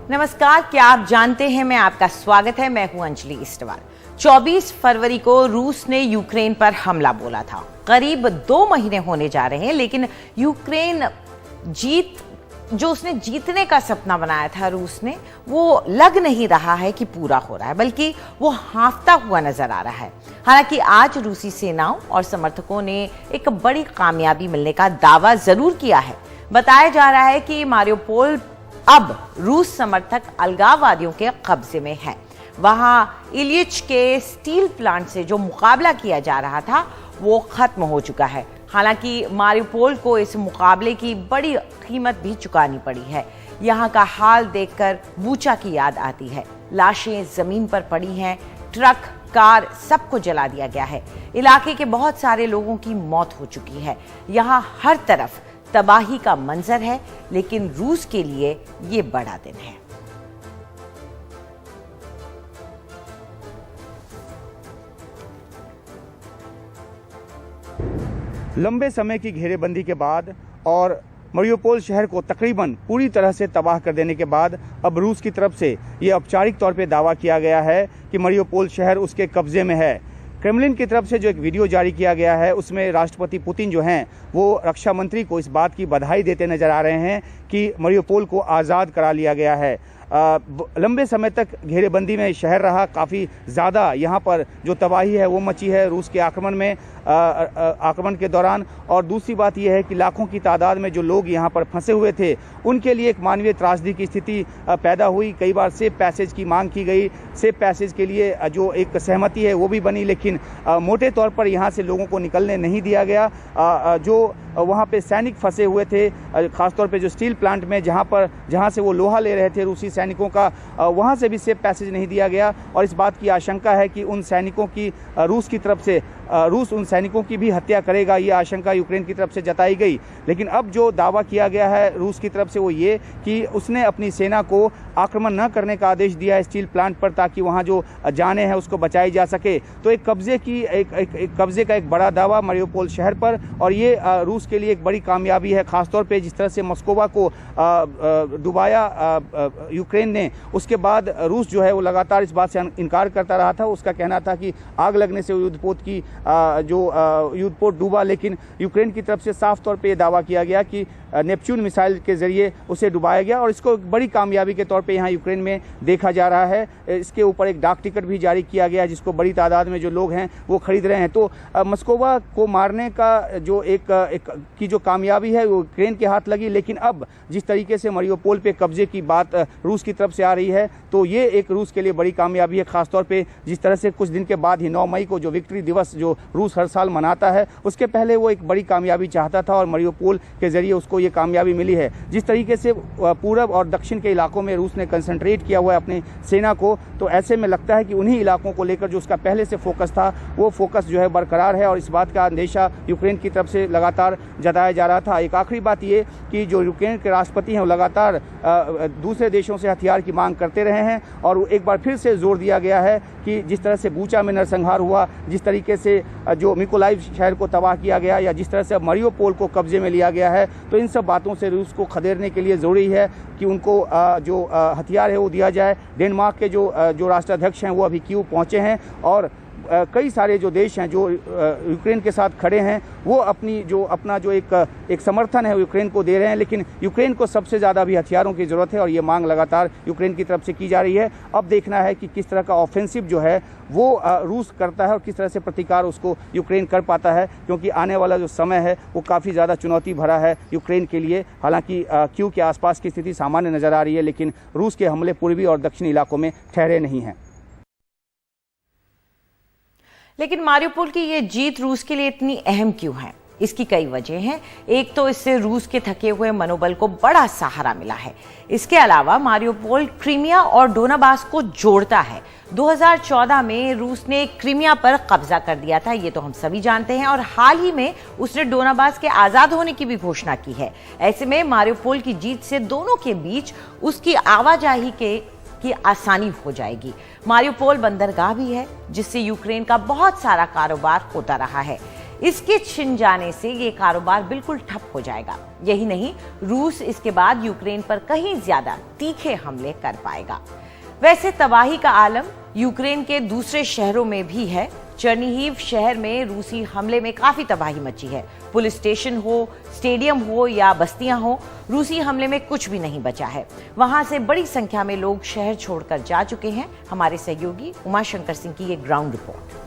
नमस्कार, क्या आप जानते हैं मैं आपका स्वागत है। मैं हूं अंजलि इस्टवाल। 24 फरवरी को रूस ने यूक्रेन पर हमला बोला था। करीब 2 महीने होने जा रहे हैं, लेकिन यूक्रेन जो उसने जीतने का सपना बनाया था रूस ने, वो लग नहीं रहा है कि पूरा हो रहा है, बल्कि वो हांफता हुआ नजर आ रहा है। हालांकि आज रूसी सेनाओं और समर्थकों ने एक बड़ी कामयाबी मिलने का दावा जरूर किया है। बताया जा रहा है कि मारियोपोल अब रूस समर्थक अलगाववादियों के कब्जे में है। वहां इलियच के स्टील प्लांट से जो मुकाबला किया जा रहा था वो खत्म हो चुका है। हालांकि मारियोपोल को इस मुकाबले की बड़ी कीमत भी चुकानी पड़ी है। यहाँ का हाल देखकर बूचा की याद आती है। लाशें जमीन पर पड़ी हैं, ट्रक, कार सबको जला दिया गया है। इलाके के बहुत सारे लोगों की मौत हो चुकी है। यहाँ हर तरफ तबाही का मंजर है, लेकिन रूस के लिए ये बड़ा दिन है। लंबे समय की घेरेबंदी के बाद और मारियोपोल शहर को तकरीबन पूरी तरह से तबाह कर देने के बाद अब रूस की तरफ से ये औपचारिक तौर पे दावा किया गया है कि मारियोपोल शहर उसके कब्जे में है। क्रेमलिन की तरफ से जो एक वीडियो जारी किया गया है, उसमें राष्ट्रपति पुतिन जो हैं वो रक्षा मंत्री को इस बात की बधाई देते नजर आ रहे हैं कि मारियोपोल को आज़ाद करा लिया गया है। लंबे समय तक घेरेबंदी में शहर रहा, काफ़ी ज़्यादा यहाँ पर जो तबाही है वो मची है रूस के आक्रमण के दौरान। और दूसरी बात यह है कि लाखों की तादाद में जो लोग यहाँ पर फंसे हुए थे, उनके लिए एक मानवीय त्रासदी की स्थिति पैदा हुई। कई बार सेफ पैसेज की मांग की गई, सेफ पैसेज के लिए जो एक सहमति है वो भी बनी, लेकिन मोटे तौर पर यहाँ से लोगों को निकलने नहीं दिया गया। जो वहाँ पे सैनिक फंसे हुए थे, खासतौर पे जो स्टील प्लांट में जहाँ से वो लोहा ले रहे थे रूसी सैनिकों का, वहाँ से भी सेफ पैसेज नहीं दिया गया। और इस बात की आशंका है कि उन सैनिकों की रूस की तरफ से रूस उन सैनिकों की भी हत्या करेगा, ये आशंका यूक्रेन की तरफ से जताई गई। लेकिन अब जो दावा किया गया है रूस की तरफ से वो ये कि उसने अपनी सेना को आक्रमण न करने का आदेश दिया है स्टील प्लांट पर, ताकि वहाँ जो जानें हैं उसको बचाई जा सके। तो एक कब्जे का एक बड़ा दावा मारियोपोल शहर पर, और ये रूस के लिए एक बड़ी कामयाबी है। खासतौर पर जिस तरह से मॉस्कोवा को डुबाया यूक्रेन ने, उसके बाद रूस जो है वो लगातार इस बात से इनकार करता रहा था। उसका कहना था कि आग लगने से युद्धपोत डूबा, लेकिन यूक्रेन की तरफ से साफ तौर पे ये दावा किया गया कि नेपच्यून मिसाइल के जरिए उसे डुबाया गया, और इसको बड़ी कामयाबी के तौर पे यहाँ यूक्रेन में देखा जा रहा है। इसके ऊपर एक डाक टिकट भी जारी किया गया, जिसको बड़ी तादाद में जो लोग हैं वो खरीद रहे हैं। तो मॉस्कोवा को मारने का जो की जो कामयाबी है वो यूक्रेन के हाथ लगी। लेकिन अब जिस तरीके से मारियोपोल पे कब्जे की बात रूस की तरफ से आ रही है, तो ये एक रूस के लिए बड़ी कामयाबी है। खासतौर पर जिस तरह से कुछ दिन के बाद ही 9 मई को जो विक्ट्री दिवस जो रूस हर साल मनाता है, उसके पहले वो एक बड़ी कामयाबी चाहता था, और मारियोपोल के जरिए उसको ये कामयाबी मिली है। जिस तरीके से पूरब और दक्षिण के इलाकों में रूस ने कंसंट्रेट किया हुआ है अपनी सेना को, तो ऐसे में लगता है कि उन्हीं इलाकों को लेकर जो उसका पहले से फोकस था वो फोकस जो है बरकरार है, और इस बात का अंदेशा यूक्रेन की तरफ से लगातार जताया जा रहा था। एक आखिरी बात ये कि जो यूक्रेन के राष्ट्रपति हैं वो लगातार दूसरे देशों से हथियार की मांग करते रहे हैं, और एक बार फिर से जोर दिया गया है कि जिस तरह से बूचा में नरसंहार हुआ, जिस तरीके से जो मिकोलाइव शहर को तबाह किया गया, या जिस तरह से मारियोपोल को कब्जे में लिया गया है, तो इन सब बातों से रूस को खदेड़ने के लिए ज़रूरी है कि उनको जो हथियार है वो दिया जाए। डेनमार्क के जो राष्ट्राध्यक्ष हैं वो अभी कीव पहुंचे हैं, और कई सारे जो देश हैं जो यूक्रेन के साथ खड़े हैं वो अपना जो एक समर्थन है यूक्रेन को दे रहे हैं। लेकिन यूक्रेन को सबसे ज़्यादा भी हथियारों की ज़रूरत है, और ये मांग लगातार यूक्रेन की तरफ से की जा रही है। अब देखना है कि किस तरह का ऑफेंसिव जो है वो रूस करता है, और किस तरह से प्रतिकार उसको यूक्रेन कर पाता है, क्योंकि आने वाला जो समय है वो काफ़ी ज़्यादा चुनौती भरा है यूक्रेन के लिए। हालांकि कीव के आसपास की स्थिति सामान्य नज़र आ रही है, लेकिन रूस के हमले पूर्वी और दक्षिणी इलाकों में ठहरे नहीं हैं। लेकिन मारियोपोल की ये जीत रूस के लिए इतनी अहम क्यों है? इसकी कई वजह हैं। एक तो इससे रूस के थके हुए मनोबल को बड़ा सहारा मिला है। इसके अलावा मारियोपोल क्रीमिया और डोनाबास को जोड़ता है। 2014 में रूस ने क्रीमिया पर कब्जा कर दिया था, ये तो हम सभी जानते हैं, और हाल ही में उसने डोनाबास के आजाद होने की भी घोषणा की है। ऐसे में मारियोपोल की जीत से दोनों के बीच उसकी आवाजाही की आसानी हो जाएगी। मारियोपोल बंदरगाह भी है, जिससे यूक्रेन का बहुत सारा कारोबार होता रहा है। इसके छिन जाने से ये कारोबार बिल्कुल ठप हो जाएगा। यही नहीं, रूस इसके बाद यूक्रेन पर कहीं ज्यादा तीखे हमले कर पाएगा। वैसे तबाही का आलम यूक्रेन के दूसरे शहरों में भी है। चर्निहिव शहर में रूसी हमले में काफी तबाही मची है। पुलिस स्टेशन हो, स्टेडियम हो या बस्तियां हो, रूसी हमले में कुछ भी नहीं बचा है। वहां से बड़ी संख्या में लोग शहर छोड़कर जा चुके हैं। हमारे सहयोगी उमाशंकर सिंह की ये ग्राउंड रिपोर्ट।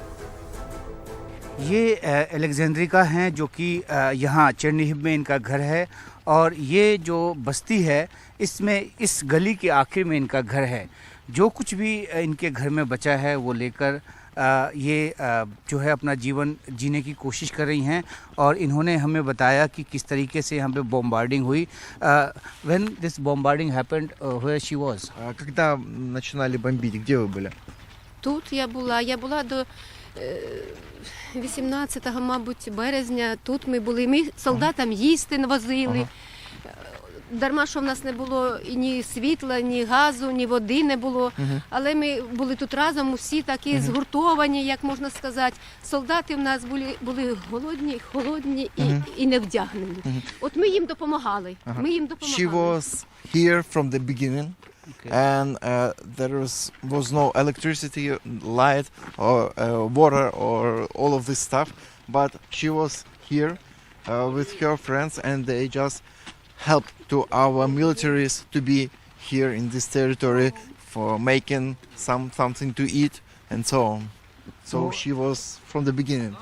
ये अलेक्जेंड्रिका हैं, जो कि यहाँ चेरनिहिव में इनका घर है, और ये जो बस्ती है इसमें इस गली के आखिर में इनका घर है। जो कुछ भी इनके घर में बचा है वो लेकर ये जो है अपना जीवन जीने की कोशिश कर रही हैं। और इन्होंने हमें बताया कि किस तरीके से यहाँ पे बॉम्बार्डिंग हुई। When this bombarding happened, where she was? Когда начинали бомбить, где вы были? Тут я була до 18, мабуть, березня. Тут ми були. Ми солдатам їсти возили. Дарма, що в нас не було ні світла, ні газу, ні води не було. Але ми були тут разом, усі такі згуртовані, як можна сказати. Солдати в нас були голодні, холодні і не вдягнені. От ми їм допомагали. She was here from the beginning, and there was no electricity, light, or water, or all of this stuff. But she was here with her friends, and they just helped to our militaries to be here in this territory for making something to eat and so on. So she was from the beginning.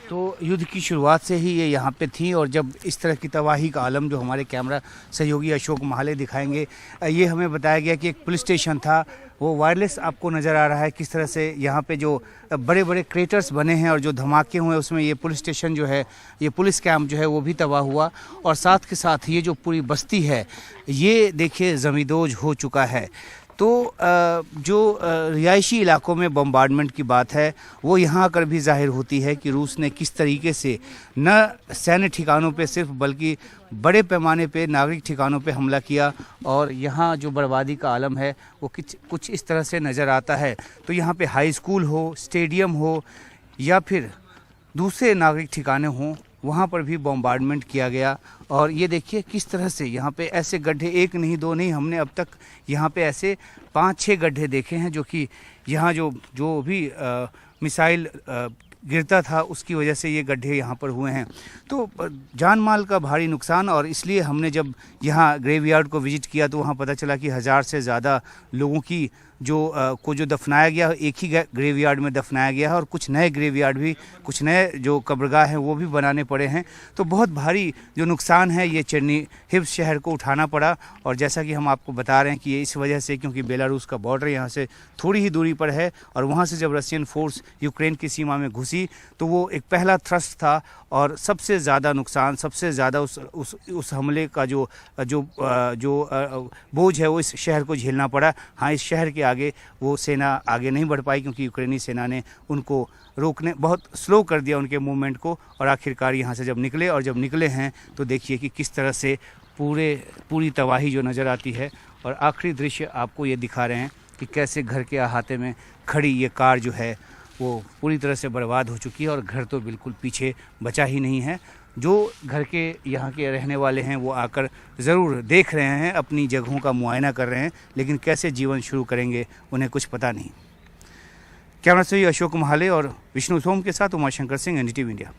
तो युद्ध की शुरुआत से ही ये यहाँ पे थी। और जब इस तरह की तबाही का आलम जो हमारे कैमरा सहयोगी अशोक महाले दिखाएंगे, ये हमें बताया गया कि एक पुलिस स्टेशन था, वो वायरलेस आपको नज़र आ रहा है किस तरह से यहाँ पे जो बड़े बड़े क्रेटर्स बने हैं और जो धमाके हुए उसमें ये पुलिस स्टेशन जो है, ये पुलिस कैंप जो है वो भी तबाह हुआ। और साथ के साथ ये जो पूरी बस्ती है ये देखिए ज़मींदोज हो चुका है। तो जो रिहायशी इलाकों में बम्बार्डमेंट की बात है वो यहाँ आकर भी जाहिर होती है कि रूस ने किस तरीके से न सैन्य ठिकानों पे सिर्फ बल्कि बड़े पैमाने पे नागरिक ठिकानों पे हमला किया। और यहाँ जो बर्बादी का आलम है वो कुछ इस तरह से नज़र आता है। तो यहाँ पे हाई स्कूल हो, स्टेडियम हो या फिर दूसरे नागरिक ठिकाने हों, वहाँ पर भी बॉम्बार्डमेंट किया गया। और ये देखिए किस तरह से यहाँ पे ऐसे गड्ढे, एक नहीं दो नहीं, हमने अब तक यहाँ पे ऐसे 5-6 गड्ढे देखे हैं, जो कि यहाँ जो भी मिसाइल गिरता था उसकी वजह से ये गड्ढे यहाँ पर हुए हैं। तो जान माल का भारी नुकसान। और इसलिए हमने जब यहाँ ग्रेवयार्ड को विजिट किया तो वहाँ पता चला कि 1000 से ज़्यादा लोगों की जो दफनाया गया, एक ही ग्रेवयार्ड में दफनाया गया है। और कुछ नए ग्रेवयार्ड भी, कुछ नए जो कब्रगाह हैं वो भी बनाने पड़े हैं। तो बहुत भारी जो नुकसान है ये चेरनिहिव शहर को उठाना पड़ा। और जैसा कि हम आपको बता रहे हैं कि ये इस वजह से, क्योंकि बेलारूस का बॉर्डर यहाँ से थोड़ी ही दूरी पर है, और वहाँ से जब रशियन फोर्स यूक्रेन की सीमा में घुसी तो वो एक पहला थ्रस्ट था। और सबसे ज़्यादा नुकसान, सबसे ज़्यादा उस हमले का जो बोझ है वो इस शहर को झेलना पड़ा। हाँ, इस शहर के आगे वो सेना आगे नहीं बढ़ पाई, क्योंकि यूक्रेनी सेना ने उनको रोकने, बहुत स्लो कर दिया उनके मूवमेंट को। और आखिरकार यहाँ से जब निकले, और जब निकले हैं तो देखिए कि किस तरह से पूरी तबाही जो नज़र आती है। और आखिरी दृश्य आपको ये दिखा रहे हैं कि कैसे घर के अहाते में खड़ी ये कार जो है वो पूरी तरह से बर्बाद हो चुकी है। और घर तो बिल्कुल पीछे बचा ही नहीं है। जो घर के यहाँ के रहने वाले हैं वो आकर ज़रूर देख रहे हैं, अपनी जगहों का मुआयना कर रहे हैं, लेकिन कैसे जीवन शुरू करेंगे उन्हें कुछ पता नहीं। कैमरा से अशोक महाले और विष्णु सोम के साथ उमाशंकर सिंह, एनडीटीवी इंडिया।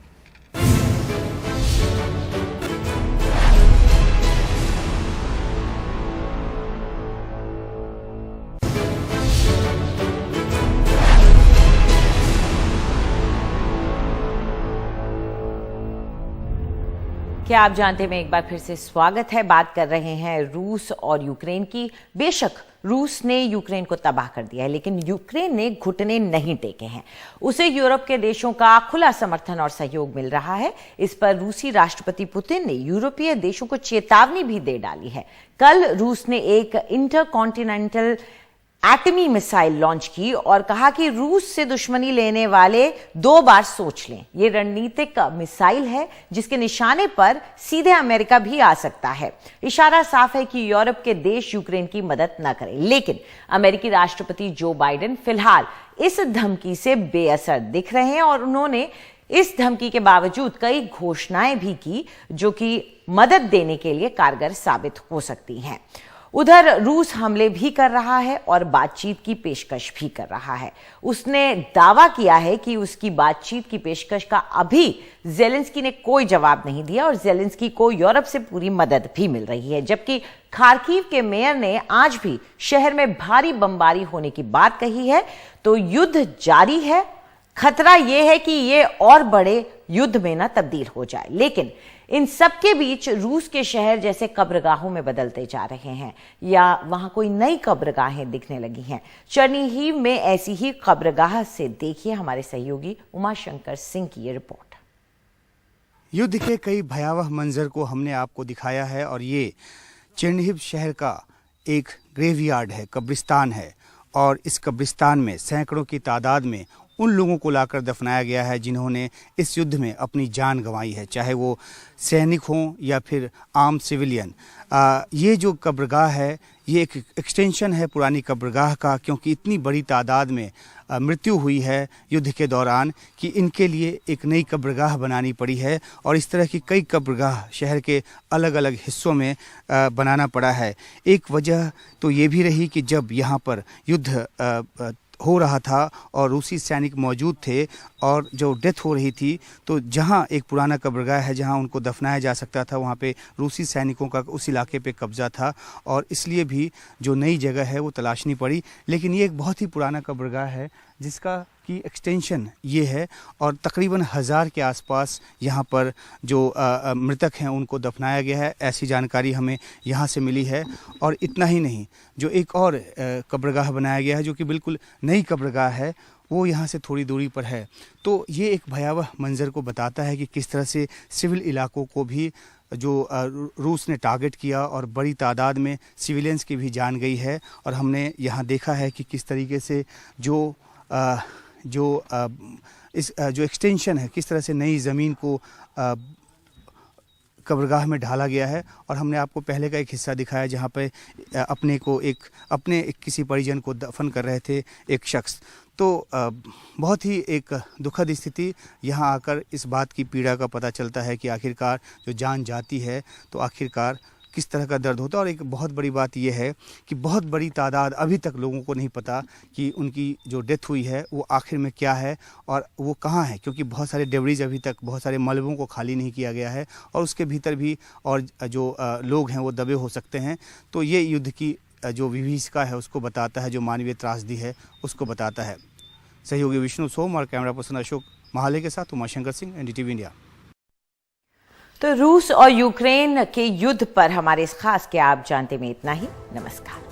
क्या आप जानते हैं, एक बार फिर से स्वागत है। बात कर रहे हैं रूस और यूक्रेन की। बेशक रूस ने यूक्रेन को तबाह कर दिया है, लेकिन यूक्रेन ने घुटने नहीं टेके हैं। उसे यूरोप के देशों का खुला समर्थन और सहयोग मिल रहा है। इस पर रूसी राष्ट्रपति पुतिन ने यूरोपीय देशों को चेतावनी भी दे डाली है। कल रूस ने एक इंटरकॉन्टिनेंटल एटमी मिसाइल लॉन्च की और कहा कि रूस से दुश्मनी लेने वाले 2 बार सोच लें। यह रणनीतिक मिसाइल है जिसके निशाने पर सीधे अमेरिका भी आ सकता है। इशारा साफ है कि यूरोप के देश यूक्रेन की मदद न करें। लेकिन अमेरिकी राष्ट्रपति जो बाइडेन फिलहाल इस धमकी से बेअसर दिख रहे हैं और उन्होंने इस धमकी के बावजूद कई घोषणाएं भी की जो कि मदद देने के लिए कारगर साबित हो सकती हैं। उधर रूस हमले भी कर रहा है और बातचीत की पेशकश भी कर रहा है। उसने दावा किया है कि उसकी बातचीत की पेशकश का अभी ज़ेलेंस्की ने कोई जवाब नहीं दिया और ज़ेलेंस्की को यूरोप से पूरी मदद भी मिल रही है। जबकि खार्किव के मेयर ने आज भी शहर में भारी बमबारी होने की बात कही है। तो युद्ध जारी है। खतरा यह है कि यह और बड़े युद्ध में ना तब्दील हो जाए। लेकिन इन सबके बीच रूस के शहर जैसे कब्रगाहों में बदलते जा रहे हैं या वहां कोई नई कब्रगाहें दिखने लगी हैं। चर्निहिव में ऐसी ही कब्रगाह से देखिए हमारे सहयोगी उमाशंकर सिंह की ये रिपोर्ट। युद्ध के कई भयावह मंजर को हमने आपको दिखाया है और ये चर्निहिव शहर का एक ग्रेवयार्ड है, कब्रिस्तान है। और इस कब्रिस्तान में सैकड़ों की तादाद में उन लोगों को लाकर दफनाया गया है जिन्होंने इस युद्ध में अपनी जान गंवाई है, चाहे वो सैनिक हों या फिर आम सिविलियन। ये जो कब्रगाह है ये एक एक्सटेंशन है पुरानी कब्रगाह का, क्योंकि इतनी बड़ी तादाद में मृत्यु हुई है युद्ध के दौरान कि इनके लिए एक नई कब्रगाह बनानी पड़ी है। और इस तरह की कई कब्रगाह शहर के अलग अलग हिस्सों में बनाना पड़ा है। एक वजह तो ये भी रही कि जब यहाँ पर युद्ध हो रहा था और रूसी सैनिक मौजूद थे और जो डेथ हो रही थी, तो जहां एक पुराना कब्रगाह है जहां उनको दफनाया जा सकता था, वहां पे रूसी सैनिकों का उस इलाके पे कब्जा था और इसलिए भी जो नई जगह है वो तलाशनी पड़ी। लेकिन ये एक बहुत ही पुराना कब्रगाह है जिसका की एक्सटेंशन ये है और तकरीबन 1000 के आसपास यहाँ पर जो मृतक हैं उनको दफनाया गया है, ऐसी जानकारी हमें यहाँ से मिली है। और इतना ही नहीं, जो एक और कब्रगाह बनाया गया है जो कि बिल्कुल नई कब्रगाह है, वो यहाँ से थोड़ी दूरी पर है। तो ये एक भयावह मंजर को बताता है कि किस तरह से सिविल इलाकों को भी जो रूस ने टारगेट किया और बड़ी तादाद में सिविलियंस की भी जान गई है। और हमने यहाँ देखा है कि किस तरीके से जो एक्सटेंशन है, किस तरह से नई ज़मीन को कब्रगाह में ढाला गया है। और हमने आपको पहले का एक हिस्सा दिखाया जहाँ पे अपने किसी परिजन को दफन कर रहे थे एक शख्स। तो बहुत ही एक दुखद स्थिति, यहाँ आकर इस बात की पीड़ा का पता चलता है कि आखिरकार जो जान जाती है तो आखिरकार किस तरह का दर्द होता है। और एक बहुत बड़ी बात यह है कि बहुत बड़ी तादाद अभी तक लोगों को नहीं पता कि उनकी जो डेथ हुई है वो आखिर में क्या है और वो कहाँ है, क्योंकि बहुत सारे डेब्रीज अभी तक, बहुत सारे मलबों को खाली नहीं किया गया है और उसके भीतर भी और जो लोग हैं वो दबे हो सकते हैं। तो ये युद्ध की जो विभीषिका है उसको बताता है, जो मानवीय त्रासदी है उसको बताता है। सहयोगी विष्णु सोम और कैमरा पर्सन अशोक महाले के साथ उमाशंकर सिंह, NDTV इंडिया। तो रूस और यूक्रेन के युद्ध पर हमारे इस खास क्या आप जानते में इतना ही। नमस्कार।